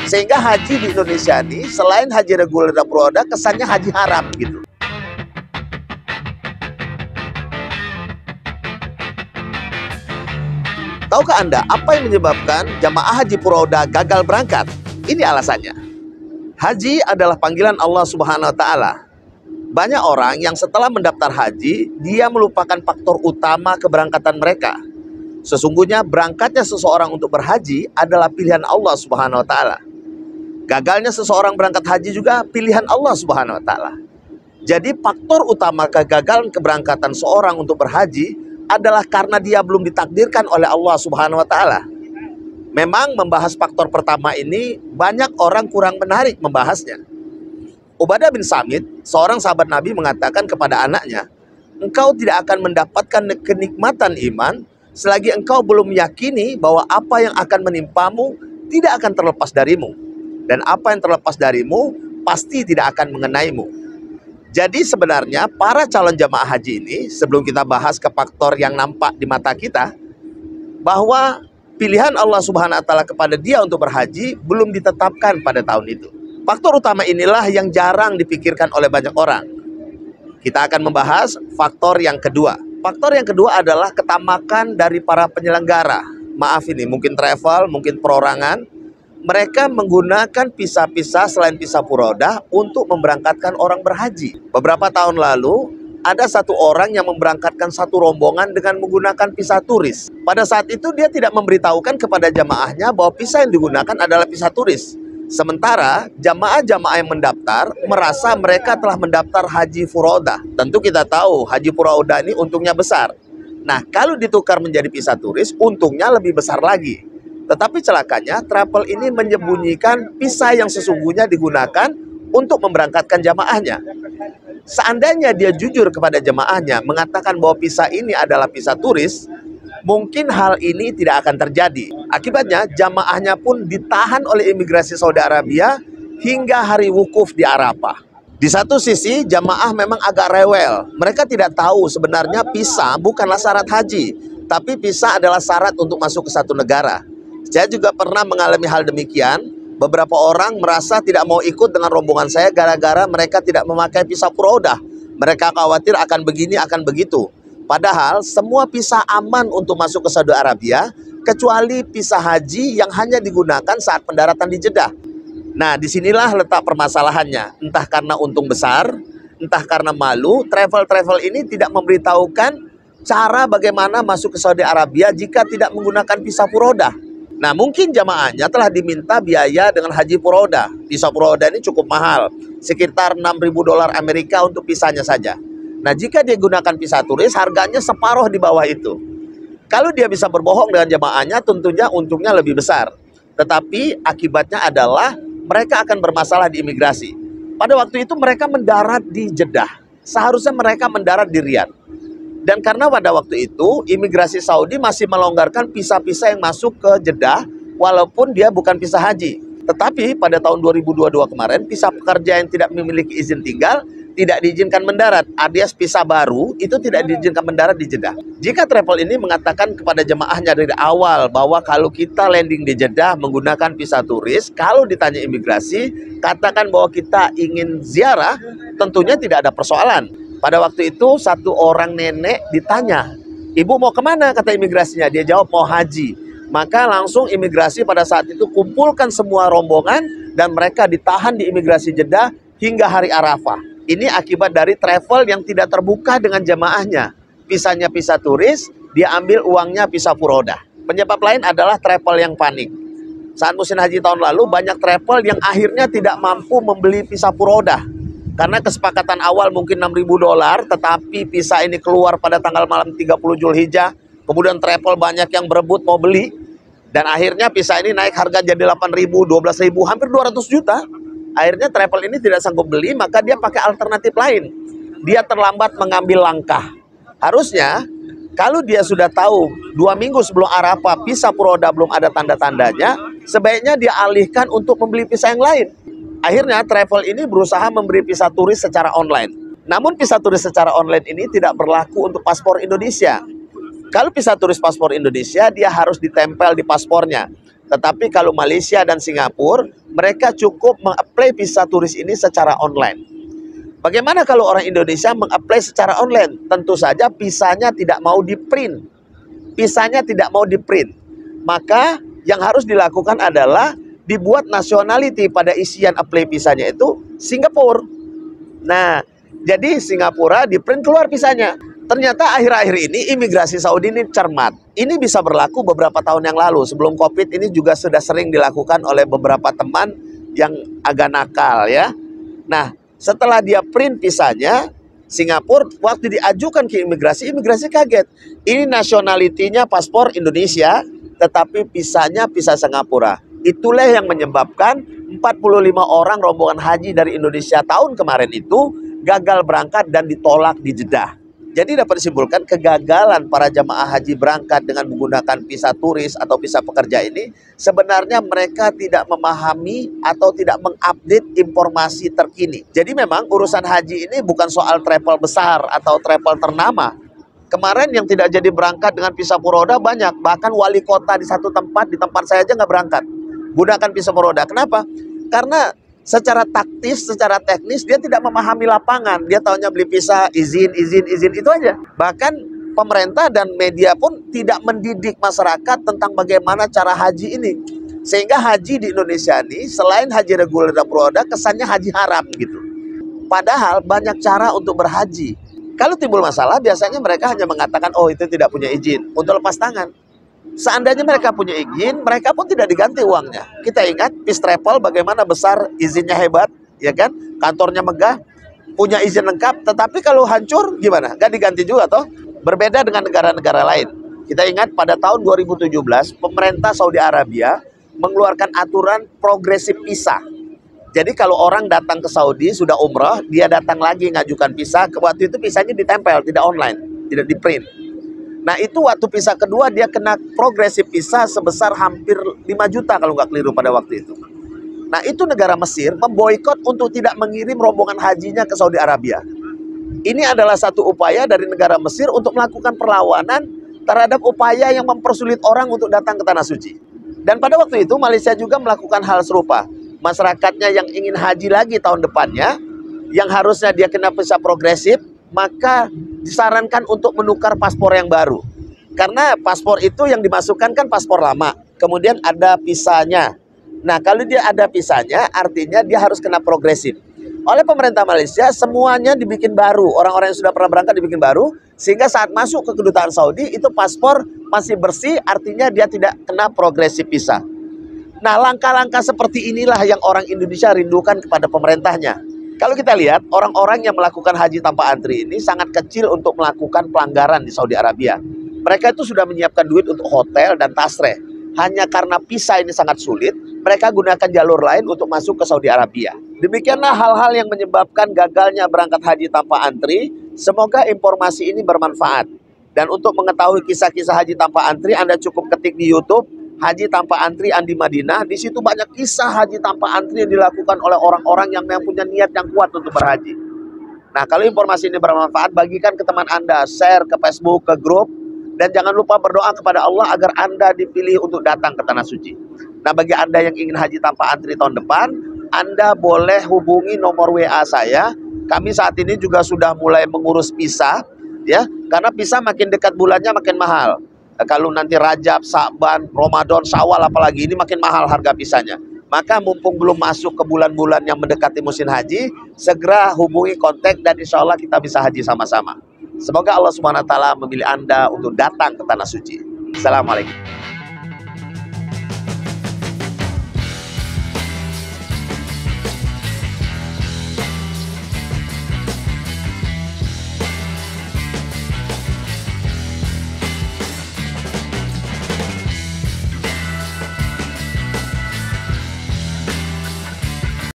Sehingga haji di Indonesia ini selain haji reguler dan furoda, kesannya haji haram gitu. Tahukah Anda apa yang menyebabkan jamaah haji furoda gagal berangkat? Ini alasannya. Haji adalah panggilan Allah Subhanahu wa Ta'ala. Banyak orang yang setelah mendaftar haji, dia melupakan faktor utama keberangkatan mereka. Sesungguhnya berangkatnya seseorang untuk berhaji adalah pilihan Allah Subhanahu wa Ta'ala. Gagalnya seseorang berangkat haji juga pilihan Allah Subhanahu wa Ta'ala. Jadi faktor utama kegagalan keberangkatan seorang untuk berhaji adalah karena dia belum ditakdirkan oleh Allah Subhanahu wa Ta'ala. Memang membahas faktor pertama ini banyak orang kurang menarik membahasnya. Ubadah bin Samit, seorang sahabat Nabi, mengatakan kepada anaknya, "Engkau tidak akan mendapatkan kenikmatan iman selagi engkau belum meyakini bahwa apa yang akan menimpamu tidak akan terlepas darimu. Dan apa yang terlepas darimu pasti tidak akan mengenaimu." Jadi sebenarnya para calon jamaah haji ini, sebelum kita bahas ke faktor yang nampak di mata kita, bahwa pilihan Allah Subhanahu wa Ta'ala kepada dia untuk berhaji belum ditetapkan pada tahun itu. Faktor utama inilah yang jarang dipikirkan oleh banyak orang. Kita akan membahas faktor yang kedua. Faktor yang kedua adalah ketamakan dari para penyelenggara. Maaf ini, mungkin travel, mungkin perorangan. Mereka menggunakan visa-visa selain visa furoda untuk memberangkatkan orang berhaji. Beberapa tahun lalu, ada satu orang yang memberangkatkan satu rombongan dengan menggunakan visa turis. Pada saat itu dia tidak memberitahukan kepada jamaahnya bahwa visa yang digunakan adalah visa turis. Sementara jamaah-jamaah yang mendaftar merasa mereka telah mendaftar haji furoda. Tentu kita tahu haji furoda ini untungnya besar. Nah, kalau ditukar menjadi visa turis, untungnya lebih besar lagi. Tetapi celakanya travel ini menyembunyikan visa yang sesungguhnya digunakan untuk memberangkatkan jamaahnya. Seandainya dia jujur kepada jamaahnya mengatakan bahwa visa ini adalah visa turis, mungkin hal ini tidak akan terjadi. Akibatnya jamaahnya pun ditahan oleh imigrasi Saudi Arabia hingga hari wukuf di Arafah. Di satu sisi jamaah memang agak rewel. Mereka tidak tahu sebenarnya visa bukanlah syarat haji, tapi visa adalah syarat untuk masuk ke satu negara. Saya juga pernah mengalami hal demikian. Beberapa orang merasa tidak mau ikut dengan rombongan saya gara-gara mereka tidak memakai visa furoda. Mereka khawatir akan begini, akan begitu. Padahal semua visa aman untuk masuk ke Saudi Arabia, kecuali visa haji yang hanya digunakan saat pendaratan di Jeddah. Nah, disinilah letak permasalahannya. Entah karena untung besar, entah karena malu, travel-travel ini tidak memberitahukan cara bagaimana masuk ke Saudi Arabia jika tidak menggunakan visa furoda. Nah, mungkin jamaahnya telah diminta biaya dengan haji furoda. Visa furoda ini cukup mahal, sekitar 6.000 dolar Amerika untuk visanya saja. Nah, jika dia gunakan visa turis, harganya separuh di bawah itu. Kalau dia bisa berbohong dengan jamaahnya, tentunya untungnya lebih besar. Tetapi akibatnya adalah mereka akan bermasalah di imigrasi. Pada waktu itu mereka mendarat di Jeddah. Seharusnya mereka mendarat di Riyadh. Dan karena pada waktu itu imigrasi Saudi masih melonggarkan visa-visa yang masuk ke Jeddah walaupun dia bukan visa haji. Tetapi pada tahun 2022 kemarin visa pekerja yang tidak memiliki izin tinggal tidak diizinkan mendarat, alias visa baru itu tidak diizinkan mendarat di Jeddah. Jika travel ini mengatakan kepada jemaahnya dari awal bahwa kalau kita landing di Jeddah menggunakan visa turis, kalau ditanya imigrasi katakan bahwa kita ingin ziarah, tentunya tidak ada persoalan. Pada waktu itu satu orang nenek ditanya, "Ibu mau kemana?" kata imigrasinya. Dia jawab mau haji. Maka langsung imigrasi pada saat itu kumpulkan semua rombongan dan mereka ditahan di imigrasi Jeddah hingga hari Arafah. Ini akibat dari travel yang tidak terbuka dengan jamaahnya. Visanya visa turis, dia ambil uangnya visa furoda. Penyebab lain adalah travel yang panik. Saat musim haji tahun lalu banyak travel yang akhirnya tidak mampu membeli visa furoda. Karena kesepakatan awal mungkin 6.000 dolar, tetapi visa ini keluar pada tanggal malam 30 Zulhijjah. Kemudian travel banyak yang berebut mau beli. Dan akhirnya visa ini naik harga jadi 8.000, 12.000, hampir 200 juta. Akhirnya travel ini tidak sanggup beli, maka dia pakai alternatif lain. Dia terlambat mengambil langkah. Harusnya, kalau dia sudah tahu 2 minggu sebelum Arafah visa furoda belum ada tanda-tandanya, sebaiknya dia alihkan untuk membeli visa yang lain. Akhirnya travel ini berusaha memberi visa turis secara online. Namun visa turis secara online ini tidak berlaku untuk paspor Indonesia. Kalau visa turis paspor Indonesia, dia harus ditempel di paspornya. Tetapi kalau Malaysia dan Singapura, mereka cukup mengapply visa turis ini secara online. Bagaimana kalau orang Indonesia mengapply secara online? Tentu saja visanya tidak mau di-print. Visanya tidak mau di-print. Maka yang harus dilakukan adalah dibuat nationality pada isian apply visanya itu Singapura. Nah, jadi Singapura di-print keluar visanya. Ternyata akhir-akhir ini imigrasi Saudi ini cermat. Ini bisa berlaku beberapa tahun yang lalu. Sebelum COVID ini juga sudah sering dilakukan oleh beberapa teman yang agak nakal ya. Nah, setelah dia print visanya, Singapura waktu diajukan ke imigrasi, imigrasi kaget. Ini nationality-nya paspor Indonesia, tetapi visanya visa Singapura. Itulah yang menyebabkan 45 orang rombongan haji dari Indonesia tahun kemarin itu gagal berangkat dan ditolak di Jeddah. Jadi dapat disimpulkan kegagalan para jamaah haji berangkat dengan menggunakan visa turis atau visa pekerja ini sebenarnya mereka tidak memahami atau tidak mengupdate informasi terkini. Jadi memang urusan haji ini bukan soal travel besar atau travel ternama. Kemarin yang tidak jadi berangkat dengan visa furoda banyak, bahkan wali kota di satu tempat, di tempat saya aja nggak berangkat gunakan visa furoda. Kenapa? Karena secara taktis, secara teknis dia tidak memahami lapangan. Dia taunya beli visa, izin itu aja. Bahkan pemerintah dan media pun tidak mendidik masyarakat tentang bagaimana cara haji ini. Sehingga haji di Indonesia ini selain haji reguler dan furoda kesannya haji haram gitu. Padahal banyak cara untuk berhaji. Kalau timbul masalah biasanya mereka hanya mengatakan oh itu tidak punya izin untuk lepas tangan. Seandainya mereka punya izin, mereka pun tidak diganti uangnya. Kita ingat Peace Travel bagaimana besar, izinnya hebat, ya kan? Kantornya megah, punya izin lengkap. Tetapi kalau hancur gimana? Gak diganti juga toh? Berbeda dengan negara-negara lain. Kita ingat pada tahun 2017, pemerintah Saudi Arabia mengeluarkan aturan progresif visa. Jadi kalau orang datang ke Saudi sudah umrah, dia datang lagi ngajukan visa. Waktu itu visanya ditempel, tidak online, tidak di print. Nah itu waktu visa kedua dia kena progresif visa sebesar hampir 5 juta kalau nggak keliru pada waktu itu. Nah itu negara Mesir memboikot untuk tidak mengirim rombongan hajinya ke Saudi Arabia. Ini adalah satu upaya dari negara Mesir untuk melakukan perlawanan terhadap upaya yang mempersulit orang untuk datang ke Tanah Suci. Dan pada waktu itu Malaysia juga melakukan hal serupa. Masyarakatnya yang ingin haji lagi tahun depannya, yang harusnya dia kena visa progresif, maka disarankan untuk menukar paspor yang baru. Karena paspor itu yang dimasukkan kan paspor lama, kemudian ada visanya. Nah kalau dia ada visanya artinya dia harus kena progresif. Oleh pemerintah Malaysia semuanya dibikin baru, orang-orang yang sudah pernah berangkat dibikin baru, sehingga saat masuk ke kedutaan Saudi itu paspor masih bersih, artinya dia tidak kena progresif visa. Nah langkah-langkah seperti inilah yang orang Indonesia rindukan kepada pemerintahnya. Kalau kita lihat, orang-orang yang melakukan haji tanpa antri ini sangat kecil untuk melakukan pelanggaran di Saudi Arabia. Mereka itu sudah menyiapkan duit untuk hotel dan tasreh. Hanya karena visa ini sangat sulit, mereka gunakan jalur lain untuk masuk ke Saudi Arabia. Demikianlah hal-hal yang menyebabkan gagalnya berangkat haji tanpa antri. Semoga informasi ini bermanfaat. Dan untuk mengetahui kisah-kisah haji tanpa antri, Anda cukup ketik di YouTube, Haji Tanpa Antri Andi Madinah. Di situ banyak kisah haji tanpa antri yang dilakukan oleh orang-orang yang memang punya niat yang kuat untuk berhaji. Nah, kalau informasi ini bermanfaat, bagikan ke teman Anda, share ke Facebook, ke grup, dan jangan lupa berdoa kepada Allah agar Anda dipilih untuk datang ke Tanah Suci. Nah, bagi Anda yang ingin haji tanpa antri tahun depan, Anda boleh hubungi nomor WA saya. Kami saat ini juga sudah mulai mengurus visa, ya, karena visa makin dekat bulannya makin mahal. Kalau nanti Rajab, Sa'ban, Ramadan, Syawal apalagi ini makin mahal harga visanya. Maka mumpung belum masuk ke bulan-bulan yang mendekati musim haji, segera hubungi kontak dan insya Allah kita bisa haji sama-sama. Semoga Allah Subhanahu wa Ta'ala memilih Anda untuk datang ke Tanah Suci. Assalamualaikum.